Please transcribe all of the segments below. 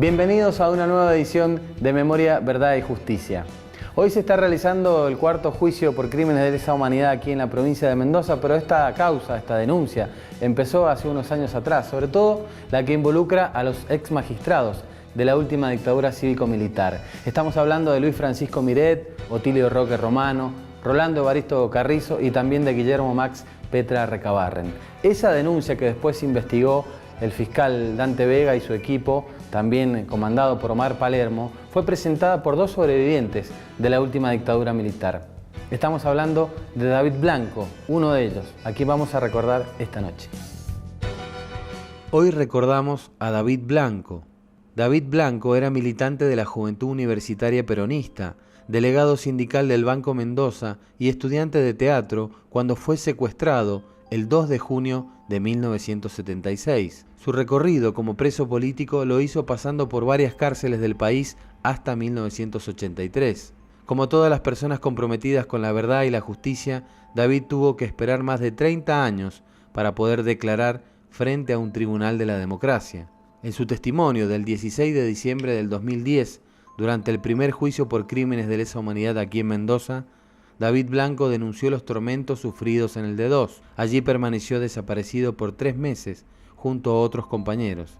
Bienvenidos a una nueva edición de Memoria, Verdad y Justicia. Hoy se está realizando el cuarto juicio por crímenes de lesa humanidad aquí en la provincia de Mendoza, pero esta causa, esta denuncia, empezó hace unos años atrás, sobre todo la que involucra a los ex magistrados de la última dictadura cívico-militar. Estamos hablando de Luis Francisco Miret, Otilio Roque Romano, Rolando Evaristo Carrizo y también de Guillermo Max Petra Recabarren. Esa denuncia que después investigó el fiscal Dante Vega y su equipo, también comandado por Omar Palermo, fue presentada por dos sobrevivientes de la última dictadura militar. Estamos hablando de David Blanco, uno de ellos. Aquí vamos a recordar esta noche. Hoy recordamos a David Blanco. David Blanco era militante de la Juventud Universitaria Peronista, delegado sindical del Banco Mendoza y estudiante de teatro cuando fue secuestrado el 2 de junio de 1976. Su recorrido como preso político lo hizo pasando por varias cárceles del país hasta 1983. Como todas las personas comprometidas con la verdad y la justicia, David tuvo que esperar más de 30 años para poder declarar frente a un tribunal de la democracia. En su testimonio del 16 de diciembre del 2010, durante el primer juicio por crímenes de lesa humanidad aquí en Mendoza, David Blanco denunció los tormentos sufridos en el D2. Allí permaneció desaparecido por 3 meses junto a otros compañeros.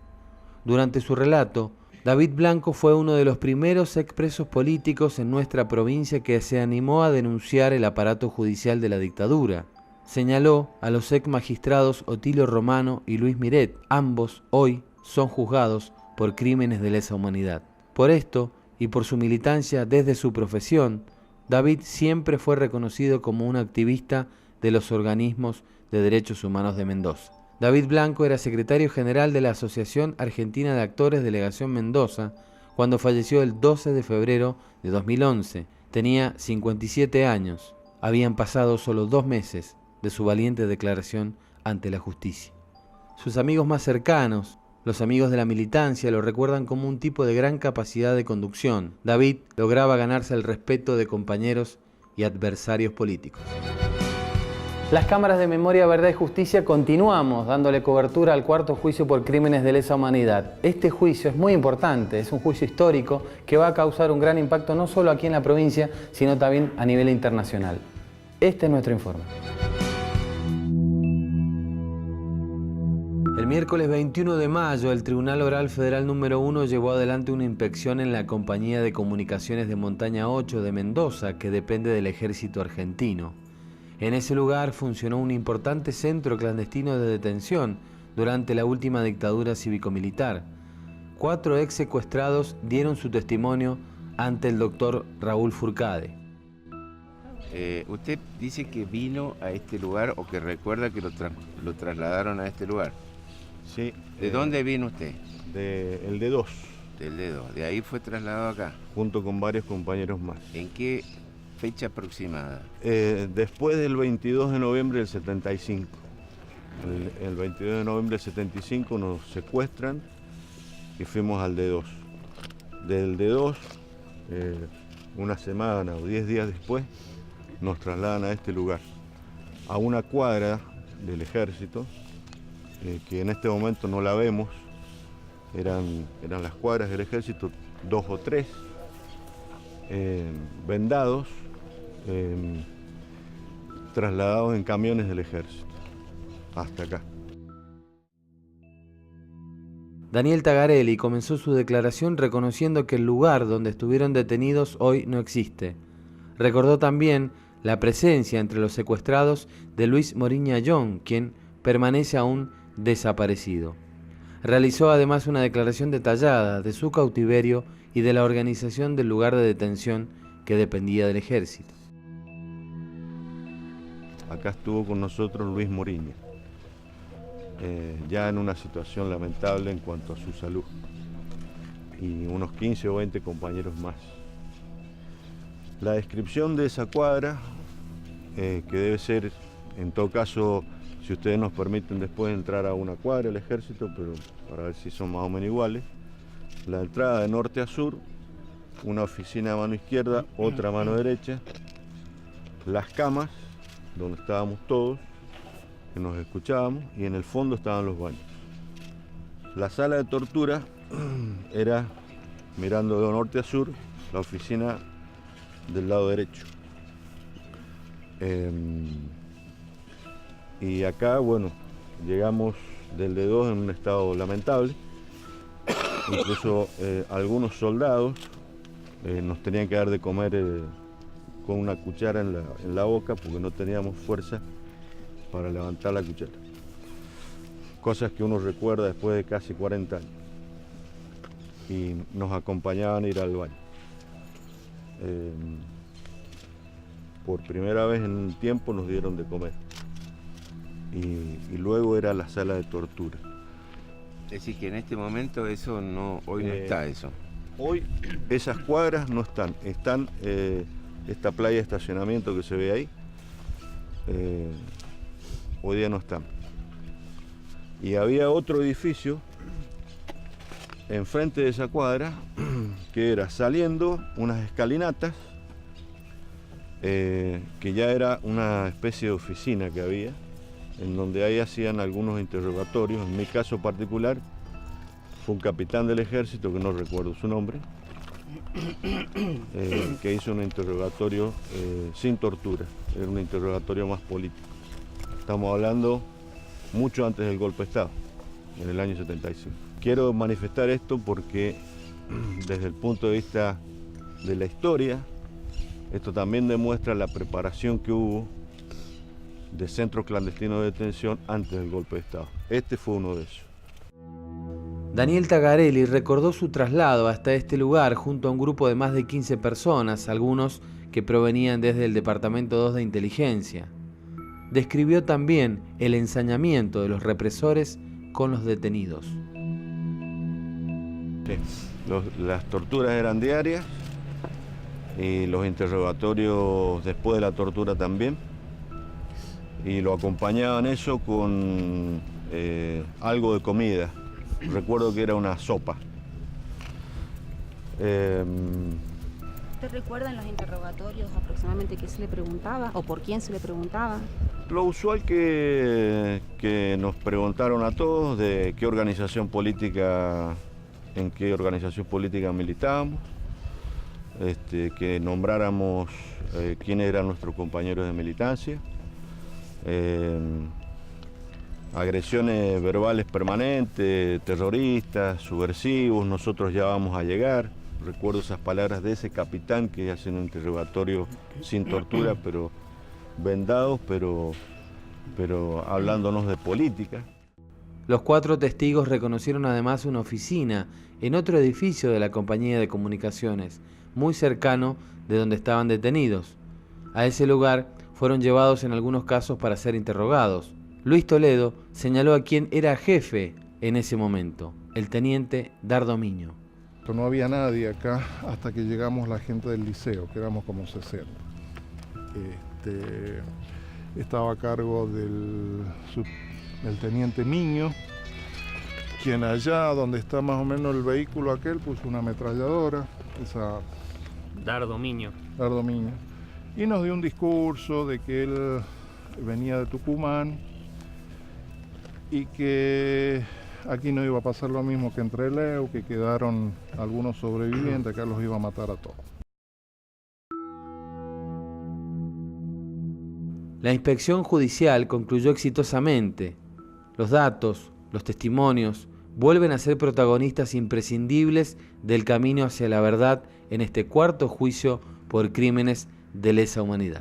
Durante su relato, David Blanco fue uno de los primeros expresos políticos en nuestra provincia que se animó a denunciar el aparato judicial de la dictadura. Señaló a los ex magistrados Otilio Romano y Luis Miret. Ambos hoy son juzgados por crímenes de lesa humanidad. Por esto, y por su militancia desde su profesión, David siempre fue reconocido como un activista de los organismos de derechos humanos de Mendoza. David Blanco era secretario general de la Asociación Argentina de Actores Delegación Mendoza cuando falleció el 12 de febrero de 2011. Tenía 57 años. Habían pasado solo 2 meses de su valiente declaración ante la justicia. Sus amigos más cercanos, los amigos de la militancia, lo recuerdan como un tipo de gran capacidad de conducción. David lograba ganarse el respeto de compañeros y adversarios políticos. Las cámaras de Memoria, Verdad y Justicia continuamos dándole cobertura al cuarto juicio por crímenes de lesa humanidad. Este juicio es muy importante, es un juicio histórico que va a causar un gran impacto no solo aquí en la provincia, sino también a nivel internacional. Este es nuestro informe. El miércoles 21 de mayo, el Tribunal Oral Federal número 1 llevó adelante una inspección en la Compañía de Comunicaciones de Montaña 8 de Mendoza, que depende del Ejército Argentino. En ese lugar funcionó un importante centro clandestino de detención durante la última dictadura cívico-militar. 4 ex secuestrados dieron su testimonio ante el doctor Raúl Furcade. Usted dice que vino a este lugar o que recuerda que lo trasladaron a este lugar. Sí. ¿De dónde vino usted? El D2. Del dedo. De ahí fue trasladado acá. Junto con varios compañeros más. ¿En qué fecha aproximada? Después del 22 de noviembre del 75. El 22 de noviembre del 75 nos secuestran y fuimos al D2. Del D2, una semana o 10 días después, nos trasladan a este lugar, a una cuadra del ejército, que en este momento no la vemos. Eran las cuadras del ejército, 2 o 3, vendados, trasladados en camiones del ejército, hasta acá. Daniel Tagarelli comenzó su declaración reconociendo que el lugar donde estuvieron detenidos hoy no existe. Recordó también la presencia entre los secuestrados de Luis Moriña Young, quien permanece aún desaparecido. Realizó además una declaración detallada de su cautiverio y de la organización del lugar de detención que dependía del ejército. Acá estuvo con nosotros Luis Moriña, ya en una situación lamentable en cuanto a su salud, y unos 15 o 20 compañeros más. La descripción de esa cuadra, que debe ser, en todo caso, si ustedes nos permiten después entrar a una cuadra del ejército, pero para ver si son más o menos iguales. La entrada de norte a sur, una oficina a mano izquierda, otra a mano derecha, las camas, donde estábamos todos, que nos escuchábamos, y en el fondo estaban los baños. La sala de tortura era, mirando de norte a sur, la oficina del lado derecho. Y acá, bueno, llegamos del D2 en un estado lamentable. Incluso algunos soldados nos tenían que dar de comer con una cuchara en la boca porque no teníamos fuerza para levantar la cuchara. Cosas que uno recuerda después de casi 40 años. Y nos acompañaban a ir al baño. Por primera vez en un tiempo nos dieron de comer. Y luego era la sala de tortura. Es decir, que en este momento eso no, hoy no está eso. Hoy esas cuadras no están. Están esta playa de estacionamiento que se ve ahí. Hoy día no están. Y había otro edificio enfrente de esa cuadra que era saliendo unas escalinatas que ya era una especie de oficina que había, en donde ahí hacían algunos interrogatorios. En mi caso particular fue un capitán del ejército, que no recuerdo su nombre, que hizo un interrogatorio sin tortura, era un interrogatorio más político. Estamos hablando mucho antes del golpe de Estado, en el año 75. Quiero manifestar esto porque desde el punto de vista de la historia, esto también demuestra la preparación que hubo de centros clandestinos de detención antes del golpe de Estado. Este fue uno de ellos. Daniel Tagarelli recordó su traslado hasta este lugar junto a un grupo de más de 15 personas, algunos que provenían desde el Departamento 2 de Inteligencia. Describió también el ensañamiento de los represores con los detenidos. Sí, las torturas eran diarias y los interrogatorios después de la tortura también. Y lo acompañaban eso con algo de comida. Recuerdo que era una sopa. ¿Usted recuerda en los interrogatorios aproximadamente qué se le preguntaba o por quién se le preguntaba? Lo usual que nos preguntaron a todos de qué organización política, en qué organización política militábamos, que nombráramos quiénes eran nuestros compañeros de militancia. Agresiones verbales permanentes, terroristas, subversivos, nosotros ya vamos a llegar. Recuerdo esas palabras de ese capitán que hace un interrogatorio sin tortura, pero vendados, pero hablándonos de política. Los 4 testigos reconocieron además una oficina en otro edificio de la compañía de comunicaciones, muy cercano de donde estaban detenidos. A ese lugar fueron llevados en algunos casos para ser interrogados. Luis Toledo señaló a quien era jefe en ese momento, el teniente Dardo Miño. No había nadie acá hasta que llegamos la gente del liceo, que éramos como 60. Estaba a cargo del teniente Miño, quien allá donde está más o menos el vehículo aquel puso una ametralladora, esa Dardo Miño. Y nos dio un discurso de que él venía de Tucumán y que aquí no iba a pasar lo mismo que en Trelew, que quedaron algunos sobrevivientes, que los iba a matar a todos. La inspección judicial concluyó exitosamente. Los datos, los testimonios, vuelven a ser protagonistas imprescindibles del camino hacia la verdad en este 4º juicio por crímenes de lesa humanidad.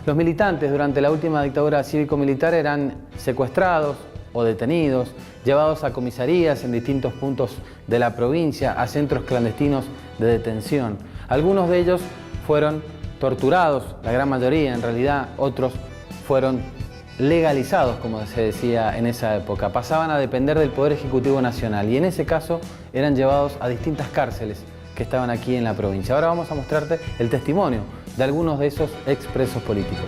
Los militantes durante la última dictadura cívico-militar eran secuestrados o detenidos, llevados a comisarías en distintos puntos de la provincia, a centros clandestinos de detención. Algunos de ellos fueron torturados, la gran mayoría en realidad, otros fueron legalizados, como se decía en esa época. Pasaban a depender del Poder Ejecutivo Nacional y en ese caso eran llevados a distintas cárceles que estaban aquí en la provincia. Ahora vamos a mostrarte el testimonio de algunos de esos expresos políticos.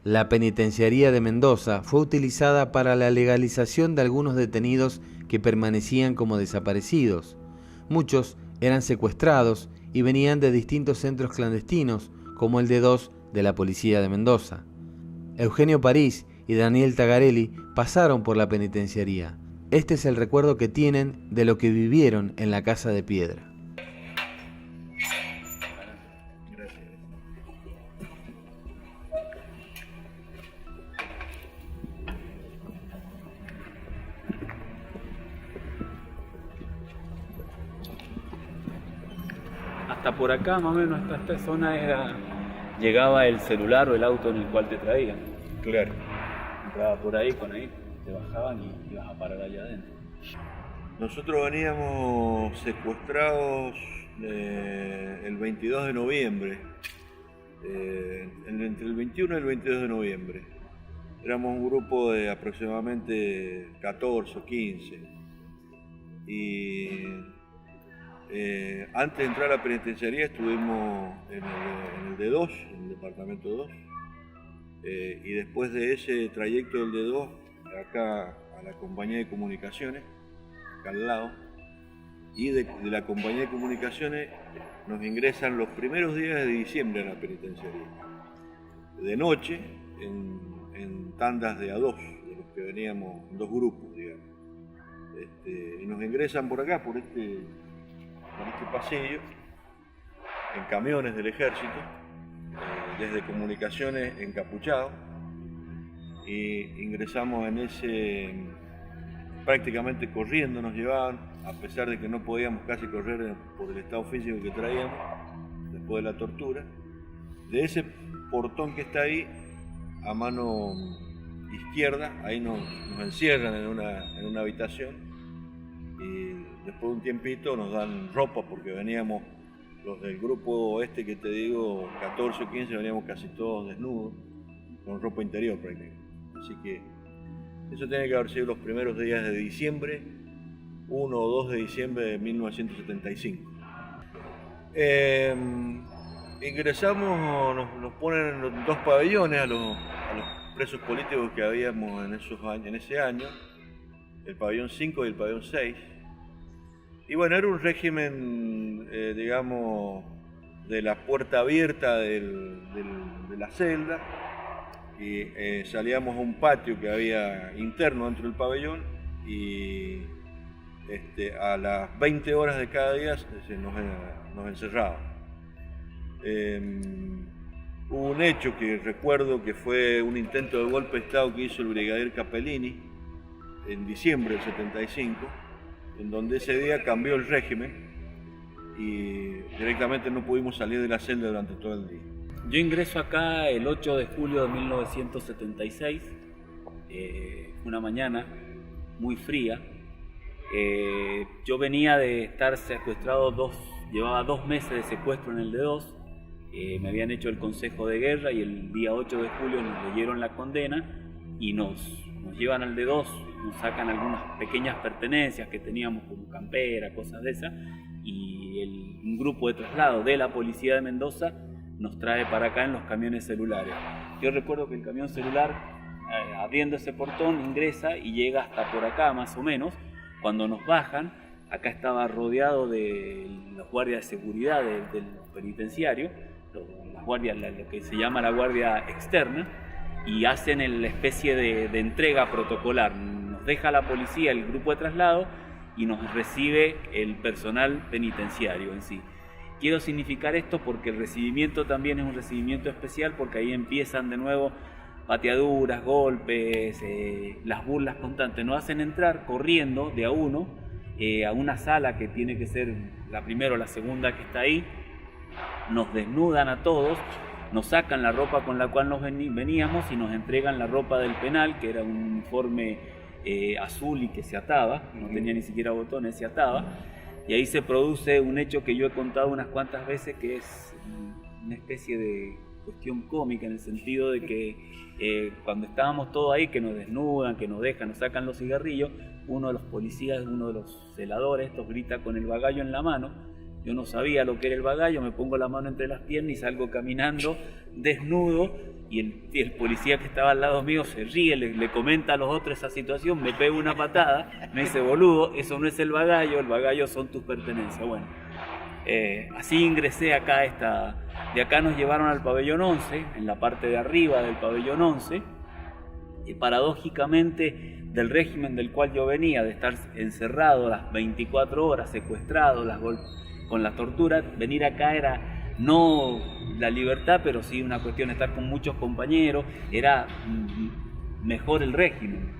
La penitenciaría de Mendoza fue utilizada para la legalización de algunos detenidos que permanecían como desaparecidos. Muchos eran secuestrados y venían de distintos centros clandestinos, como el D2 de la policía de Mendoza. Eugenio París y Daniel Tagarelli pasaron por la penitenciaría. Este es el recuerdo que tienen de lo que vivieron en la Casa de Piedra. Hasta por acá, más o menos, hasta esta zona llegaba el celular o el auto en el cual te traían. Claro. Entraba por ahí, con ahí, te bajaban y ibas a parar allá adentro. Nosotros veníamos secuestrados el 22 de noviembre, entre el 21 y el 22 de noviembre. Éramos un grupo de aproximadamente 14 o 15. Y antes de entrar a la penitenciaría estuvimos en el D2, en el departamento 2, y después de ese trayecto del D2, acá a la compañía de comunicaciones, acá al lado, y de la compañía de comunicaciones nos ingresan los primeros días de diciembre a la penitenciaría, de noche, en tandas de A2, de los que veníamos, en 2 grupos, digamos. Y nos ingresan por acá, por este pasillo, en camiones del ejército, desde comunicaciones encapuchados, y ingresamos en ese, prácticamente corriendo nos llevaban, a pesar de que no podíamos casi correr por el estado físico que traíamos, después de la tortura. De ese portón que está ahí, a mano izquierda, ahí nos encierran en una habitación, y después de un tiempito nos dan ropa, porque veníamos, los del grupo este que te digo, 14 o 15, veníamos casi todos desnudos, con ropa interior prácticamente. Así que eso tiene que haber sido los primeros días de diciembre, 1 o 2 de diciembre de 1975. Ingresamos, nos ponen en los 2 pabellones a los presos políticos que habíamos en ese año, el pabellón 5 y el pabellón 6. Y bueno, era un régimen, digamos, de la puerta abierta de la celda, y salíamos a un patio que había interno dentro del pabellón, y a las 20 horas de cada día nos encerraban. Hubo un hecho que recuerdo que fue un intento de golpe de Estado que hizo el brigadier Capellini en diciembre del 75, en donde ese día cambió el régimen y directamente no pudimos salir de la celda durante todo el día. Yo ingreso acá el 8 de julio de 1976, una mañana muy fría. Yo venía de estar secuestrado llevaba 2 meses de secuestro en el D2, me habían hecho el consejo de guerra y el día 8 de julio nos leyeron la condena y nos llevan al D2, nos sacan algunas pequeñas pertenencias que teníamos como campera, cosas de esas, y un grupo de traslado de la policía de Mendoza nos trae para acá en los camiones celulares. Yo recuerdo que el camión celular, abriendo ese portón, ingresa y llega hasta por acá más o menos. Cuando nos bajan, acá estaba rodeado de los guardias de seguridad del penitenciario, las guardias, lo que se llama la guardia externa, y hacen la especie de entrega protocolar. Nos deja la policía, el grupo de traslado, y nos recibe el personal penitenciario en sí. Quiero significar esto porque el recibimiento también es un recibimiento especial, porque ahí empiezan de nuevo pateaduras, golpes, las burlas constantes. Nos hacen entrar corriendo de a uno a una sala que tiene que ser la primera o la segunda que está ahí. Nos desnudan a todos, nos sacan la ropa con la cual nos veníamos y nos entregan la ropa del penal, que era un uniforme azul y que se ataba, no tenía ni siquiera botones, se ataba. Y ahí se produce un hecho que yo he contado unas cuantas veces, que es una especie de cuestión cómica, en el sentido de que cuando estábamos todos ahí, que nos desnudan, que nos dejan, nos sacan los cigarrillos, uno de los policías, uno de los celadores, estos grita con el bagallo en la mano. Yo no sabía lo que era el bagallo, me pongo la mano entre las piernas y salgo caminando desnudo y el policía que estaba al lado mío se ríe, le comenta a los otros esa situación, me pega una patada, me dice, boludo, eso no es el bagallo son tus pertenencias. Bueno, así ingresé acá, de acá nos llevaron al pabellón 11, en la parte de arriba del pabellón 11, y paradójicamente del régimen del cual yo venía, de estar encerrado las 24 horas, secuestrado, con la tortura, venir acá era no la libertad, pero sí una cuestión de estar con muchos compañeros, era mejor el régimen.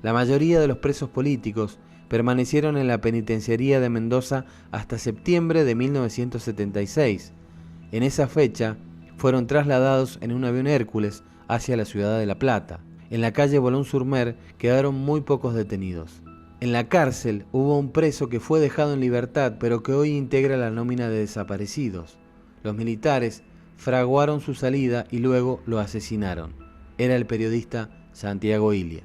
La mayoría de los presos políticos permanecieron en la penitenciaría de Mendoza hasta septiembre de 1976. En esa fecha fueron trasladados en un avión Hércules hacia la ciudad de La Plata. En la calle Boulogne-sur-Mer quedaron muy pocos detenidos. En la cárcel hubo un preso que fue dejado en libertad, pero que hoy integra la nómina de desaparecidos. Los militares fraguaron su salida y luego lo asesinaron. Era el periodista Santiago Ilia.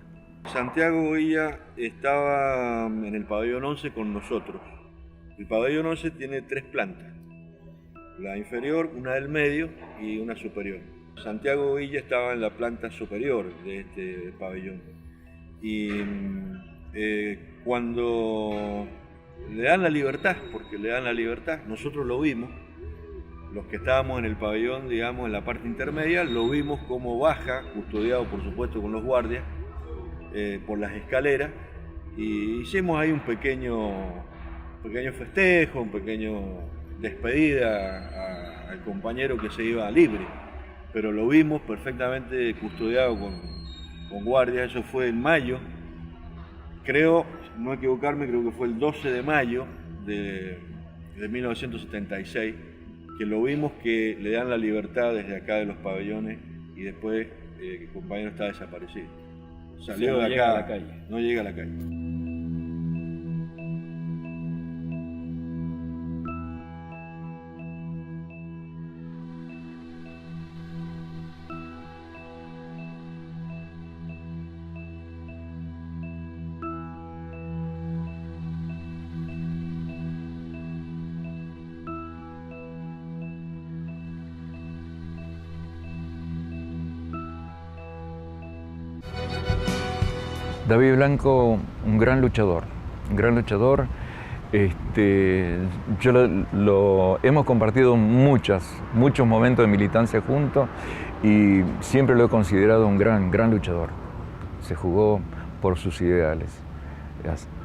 Santiago Ilia estaba en el pabellón 11 con nosotros. El pabellón 11 tiene 3 plantas. La inferior, una del medio y una superior. Santiago Ilia estaba en la planta superior de este pabellón. Y cuando le dan la libertad, porque le dan la libertad, nosotros lo vimos, los que estábamos en el pabellón, digamos, en la parte intermedia, lo vimos como baja, custodiado por supuesto con los guardias, por las escaleras, y hicimos ahí un pequeño festejo, un pequeño despedida al compañero que se iba libre, pero lo vimos perfectamente custodiado con guardias. Eso fue en mayo, creo, no equivocarme, creo que fue el 12 de mayo de 1976, que lo vimos que le dan la libertad desde acá de los pabellones y después el compañero está desaparecido. Salió de acá, a la calle. No llega a la calle. David Blanco, un gran luchador, hemos compartido muchos momentos de militancia juntos y siempre lo he considerado un gran luchador. Se jugó por sus ideales.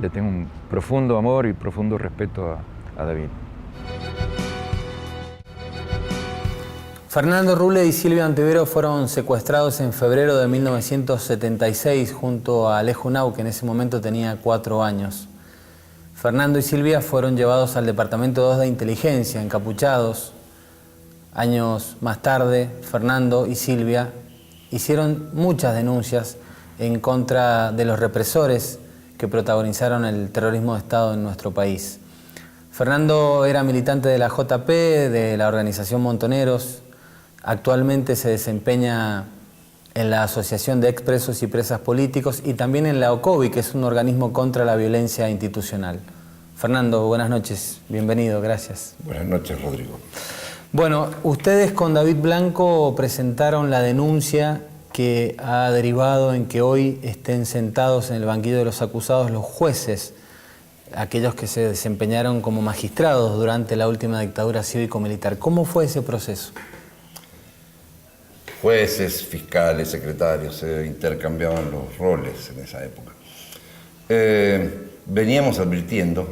Le tengo un profundo amor y profundo respeto a David. Fernando Ruble y Silvia Ontivero fueron secuestrados en febrero de 1976 junto a Alejo Nau, que en ese momento tenía 4 años. Fernando y Silvia fueron llevados al Departamento 2 de Inteligencia, encapuchados. Años más tarde, Fernando y Silvia hicieron muchas denuncias en contra de los represores que protagonizaron el terrorismo de Estado en nuestro país. Fernando era militante de la JP, de la organización Montoneros. Actualmente se desempeña en la Asociación de Expresos y Presas Políticos y también en la OCOBI, que es un organismo contra la violencia institucional. Fernando, buenas noches, bienvenido, gracias. Buenas noches, Rodrigo. Bueno, ustedes con David Blanco presentaron la denuncia que ha derivado en que hoy estén sentados en el banquillo de los acusados los jueces, aquellos que se desempeñaron como magistrados durante la última dictadura cívico-militar. ¿Cómo fue ese proceso? Jueces, fiscales, secretarios, se intercambiaban los roles en esa época. Veníamos advirtiendo,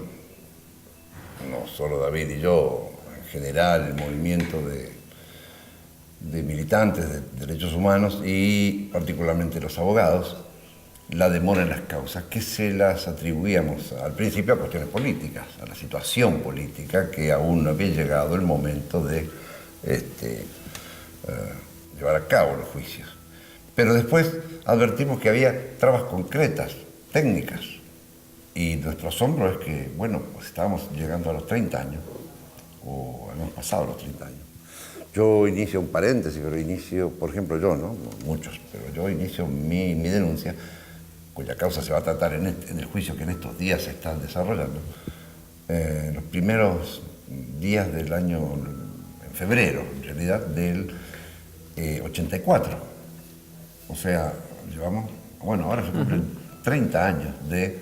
no solo David y yo, en general el movimiento de militantes de derechos humanos y particularmente los abogados, la demora en las causas, que se las atribuíamos al principio a cuestiones políticas, a la situación política, que aún no había llegado el momento de llevar a cabo los juicios. Pero después advertimos que había trabas concretas, técnicas, y nuestro asombro es que, bueno, pues estábamos llegando a los 30 años, o hemos pasado los 30 años. Yo inicio un paréntesis, pero inicio, por ejemplo, yo, ¿no? Muchos, pero yo inicio mi denuncia, cuya causa se va a tratar en el juicio que en estos días se está desarrollando, en los primeros días del año, en febrero, en realidad, del 84. O sea, llevamos, bueno, ahora se cumplen 30 años de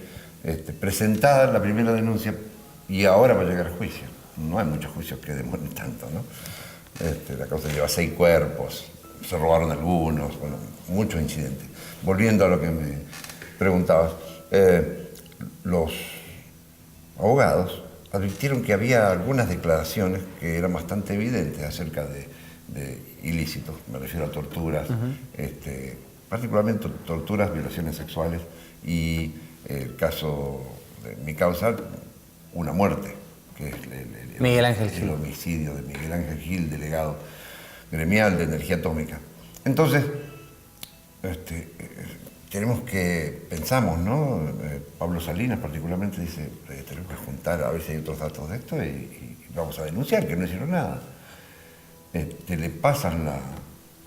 presentar la primera denuncia y ahora va a llegar a juicio. No hay muchos juicios que demoren tanto, ¿no? La causa lleva 6 cuerpos, se robaron algunos, bueno, muchos incidentes. Volviendo a lo que me preguntabas, los abogados advirtieron que había algunas declaraciones que eran bastante evidentes acerca de ilícitos, me refiero a torturas, particularmente torturas, violaciones sexuales y el caso de mi causa, una muerte, que es Miguel Ángel Gil. El homicidio de Miguel Ángel Gil, delegado gremial de energía atómica. Entonces, pensamos, ¿no? Pablo Salinas particularmente dice, tenemos que juntar a ver si hay otros datos de esto y vamos a denunciar que no hicieron nada. Le pasan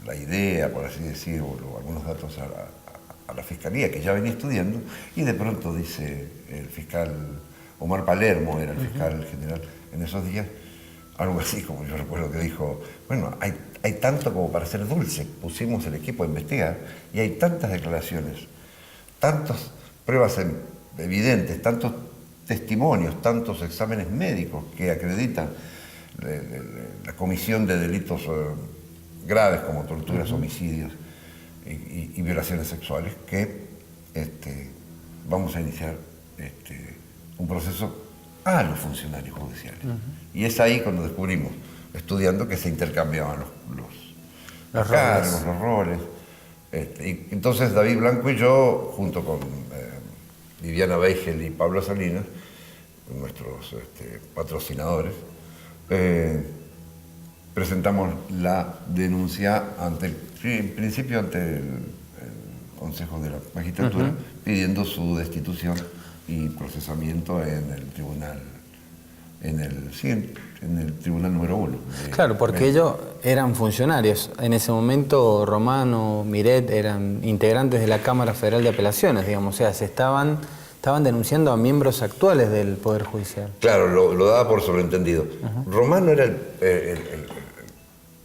la idea, por así decirlo, algunos datos a la Fiscalía, que ya venía estudiando, y de pronto dice el fiscal Omar Palermo, era el fiscal general en esos días, algo así como yo recuerdo que dijo, bueno, hay tanto como para ser dulce, pusimos el equipo a investigar y hay tantas declaraciones, tantas pruebas evidentes, tantos testimonios, tantos exámenes médicos que acreditan la comisión de delitos graves como torturas, homicidios y violaciones sexuales, que vamos a iniciar un proceso a los funcionarios judiciales. Y es ahí cuando descubrimos, estudiando, que se intercambiaban los cargos, los roles. Y entonces David Blanco y yo, junto con Viviana Beigel y Pablo Salinas, nuestros patrocinadores, presentamos la denuncia en principio ante el Consejo de la Magistratura, pidiendo su destitución y procesamiento en el tribunal, en el tribunal número 1. Claro, porque ellos eran funcionarios. En ese momento Romano, Miret eran integrantes de la Cámara Federal de Apelaciones, digamos, o sea, estaban denunciando a miembros actuales del Poder Judicial. Claro, lo daba por sobreentendido. Romano era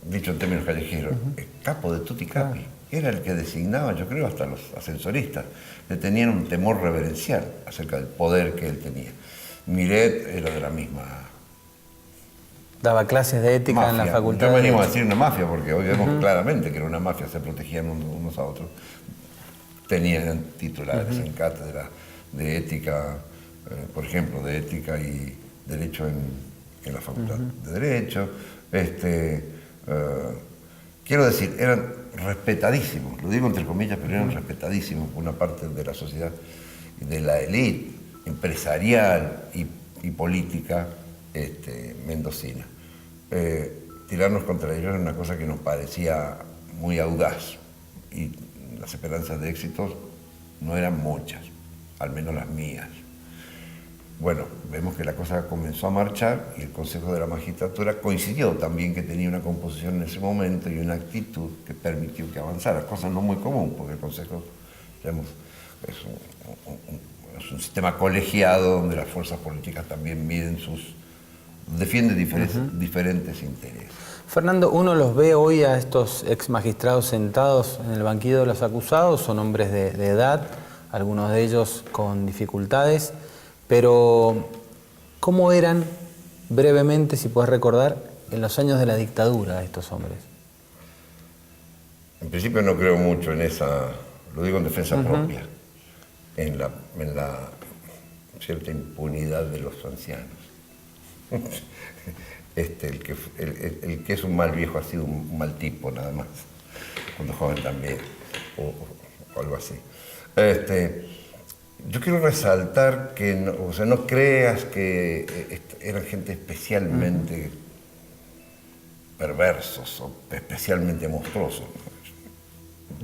dicho en términos callejeros, el capo de Tutti Capi. Era el que designaba, yo creo, hasta los ascensoristas. Le tenían un temor reverencial acerca del poder que él tenía. Miret era de la misma... Daba clases de ética mafia. en la facultad. No venimos a decir una mafia, porque hoy vemos claramente que era una mafia, se protegían unos a otros. Tenían titulares en cátedra de ética, por ejemplo, de ética y derecho en la facultad de Derecho. Quiero decir, eran respetadísimos, lo digo entre comillas, pero eran respetadísimos por una parte de la sociedad y de la élite empresarial y política mendocina. Tirarnos contra ellos era una cosa que nos parecía muy audaz y las esperanzas de éxito no eran muchas, al menos las mías. Bueno, vemos que la cosa comenzó a marchar y el Consejo de la Magistratura coincidió también que tenía una composición en ese momento y una actitud que permitió que avanzara, cosa no muy común, porque el Consejo, digamos, es un sistema colegiado donde las fuerzas políticas también defienden diferentes intereses. Fernando, uno los ve hoy a estos ex magistrados sentados en el banquillo de los acusados, son hombres de edad, algunos de ellos con dificultades, pero ¿cómo eran, brevemente, si puedes recordar, en los años de la dictadura estos hombres? En principio no creo mucho en esa, lo digo en defensa propia, en la cierta impunidad de los ancianos. El que es un mal viejo ha sido un mal tipo, nada más, cuando joven también, o algo así. Yo quiero resaltar que no creas que eran gente especialmente perversos o especialmente monstruosos.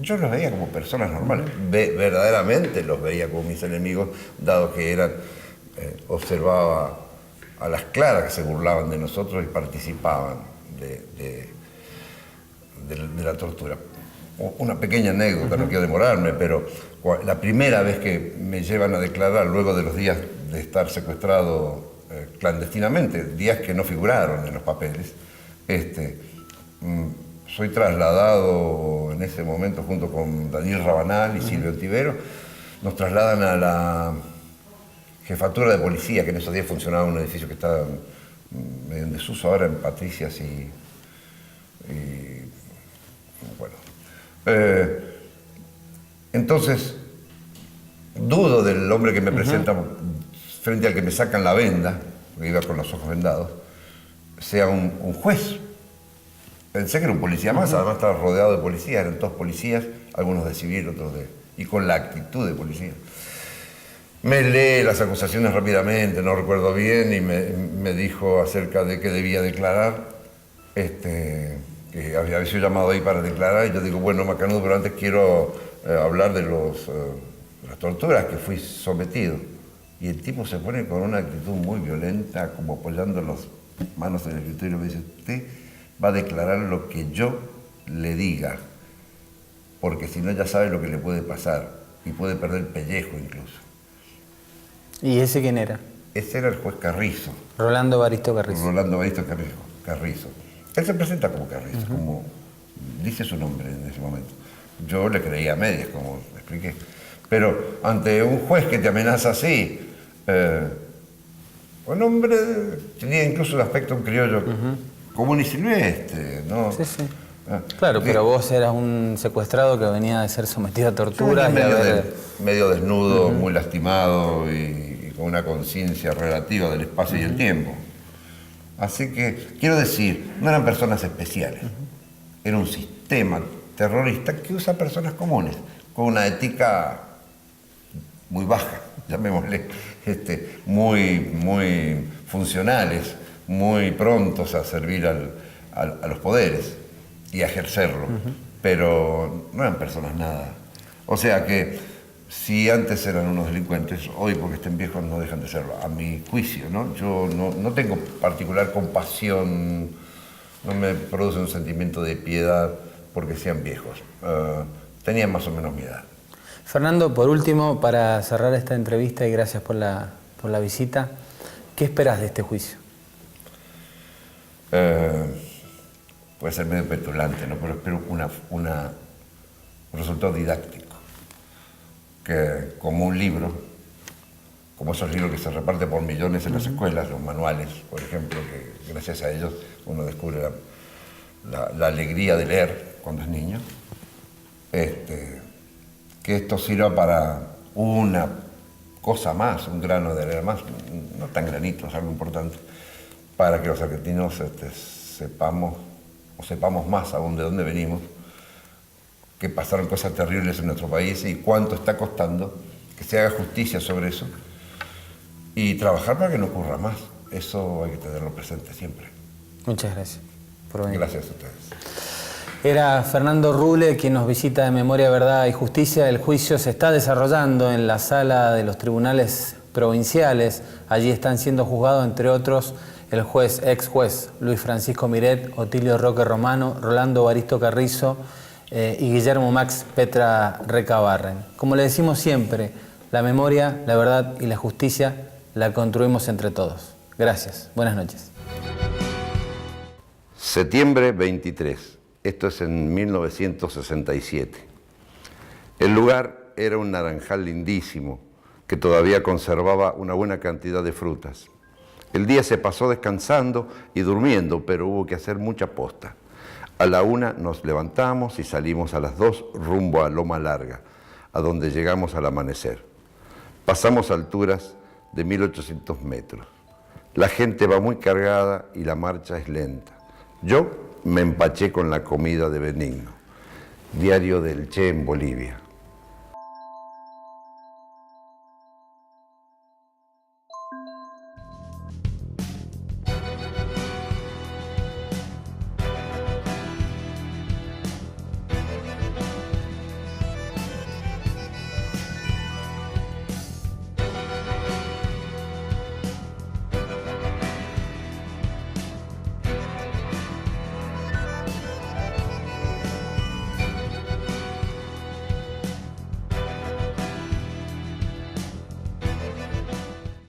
Yo los veía como personas normales, verdaderamente los veía como mis enemigos, dado que observaba a las claras que se burlaban de nosotros y participaban de la tortura. Una pequeña anécdota, no quiero demorarme, pero la primera vez que me llevan a declarar, luego de los días de estar secuestrado clandestinamente, días que no figuraron en los papeles, soy trasladado en ese momento, junto con Daniel Rabanal y Silvio Ontivero, nos trasladan a la jefatura de policía, que en esos días funcionaba un edificio que está medio en desuso ahora, en Patricias y bueno. Entonces, dudo del hombre que me presenta frente al que me sacan la venda, porque iba con los ojos vendados, sea un juez. Pensé que era un policía más, además estaba rodeado de policías, eran todos policías, algunos de civil, otros y con la actitud de policía. Me lee las acusaciones rápidamente, no recuerdo bien, y me dijo acerca de que debía declarar, que había sido llamado ahí para declarar, y yo digo, bueno, Macanudo, pero antes quiero hablar de las torturas que fui sometido. Y el tipo se pone con una actitud muy violenta, como apoyando las manos en el escritorio, y me dice, usted va a declarar lo que yo le diga, porque si no ya sabe lo que le puede pasar, y puede perder el pellejo incluso. ¿Y ese quién era? Ese era el juez Carrizo. Rolando Evaristo Carrizo. Rolando Evaristo Carrizo. Él se presenta como Carrizo, como dice su nombre en ese momento. Yo le creía a medias, como expliqué. Pero ante un juez que te amenaza así, un hombre tenía incluso el aspecto de un criollo común y silvestre, ¿no? Sí, sí. Claro, pero vos eras un secuestrado que venía de ser sometido a torturas. Medio desnudo, muy lastimado y con una conciencia relativa del espacio y el tiempo. Así que, quiero decir, no eran personas especiales. Era un sistema terrorista que usa personas comunes, con una ética muy baja, llamémosle, muy funcionales, muy prontos a servir a los poderes y a ejercerlo, pero no eran personas nada. O sea que si antes eran unos delincuentes, hoy porque estén viejos no dejan de serlo, a mi juicio, ¿no? Yo no tengo particular compasión, no me produce un sentimiento de piedad porque sean viejos. Tenían más o menos mi edad. Fernando, por último, para cerrar esta entrevista y gracias por la visita, ¿qué esperas de este juicio? Puede ser medio petulante, ¿no? Pero espero un resultado didáctico, que como un libro, como esos libros que se reparten por millones en las escuelas, los manuales, por ejemplo, que gracias a ellos uno descubre la alegría de leer cuando es niño, que esto sirva para una cosa más, un grano de arena más, no tan granito, es algo importante, para que los argentinos sepamos más aún de dónde venimos, que pasaron cosas terribles en nuestro país y cuánto está costando que se haga justicia sobre eso y trabajar para que no ocurra más. Eso hay que tenerlo presente siempre. Muchas gracias por venir. Gracias a ustedes. Era Fernando Rule quien nos visita de Memoria, Verdad y Justicia. El juicio se está desarrollando en la sala de los tribunales provinciales. Allí están siendo juzgados, entre otros, el ex juez Luis Francisco Miret, Otilio Roque Romano, Rolando Evaristo Carrizo y Guillermo Max Petra Recabarren. Como le decimos siempre, la memoria, la verdad y la justicia la construimos entre todos. Gracias. Buenas noches. Septiembre 23. Esto es en 1967. El lugar era un naranjal lindísimo que todavía conservaba una buena cantidad de frutas. El día se pasó descansando y durmiendo, pero hubo que hacer mucha posta. A la 1 nos levantamos y salimos a las 2 rumbo a Loma Larga, a donde llegamos al amanecer. Pasamos alturas de 1800 metros. La gente va muy cargada y la marcha es lenta. Yo me empaché con la comida de Benigno, diario del Che en Bolivia.